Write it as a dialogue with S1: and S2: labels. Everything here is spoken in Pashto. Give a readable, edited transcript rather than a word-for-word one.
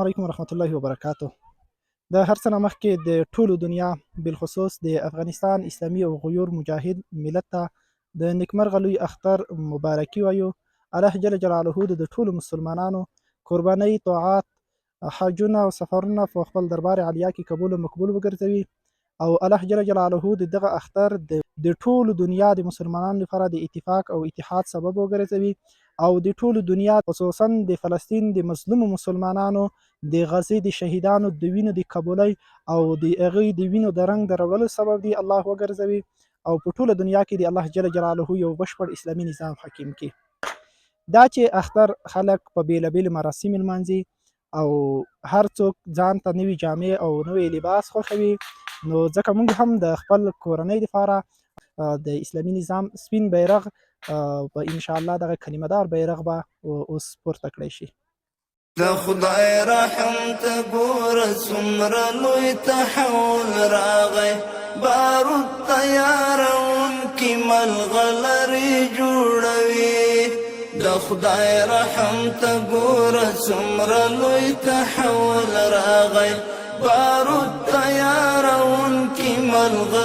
S1: علیکم ورحمت الله وبرکاتو. د هر څه نه مخکې د ټولو دنیا بالخصوص د افغانستان اسلامي او غیور مجاهد ملت ته د نیکمرغه لوی اختر مبارکي وایو. الله جل جلاله د ټولو مسلمانانو قربانۍ، طاعات، حجونه او سفرونه په خپل دربار عالیه کې قبول او مقبول وګرځوي، او الله جل جلاله د دغه اختر د ټولو دنیا د مسلمانانو لپاره د اتفاق او اتحاد سبب وګرځوي، او د ټولو دنیا خصوصا د فلسطین د مظلومو مسلمانانو د غزې د شهیدانو د وینو د قبولۍ او د هغوی د وینو د رنګ د رولو سبب دی الله وګرځوي، او په ټوله دنیا کې د الله جل جلاله یو بشپړ اسلامي نظام حاکم کړي. دا چې اختر خلک په بېلابېلو مراسمو لمانځي او هر څوک ځان ته نوي جامې او نوی لباس خوښوي، نو ځکه موږ هم د خپل کورنۍ لپاره د اسلامي نظام سپین بیرغ په انشاءالله دغه کلمه دار بیرغ به اوس پورته کړی شي.
S2: د خدای رحم ته ګوره څومره لوی تحول راغی، بارود تیارونکي ملغلرې جوړوي. د خدای رحم ته ګوره څومره لوی تحول راغی، بارود تیارونکي ملغلرې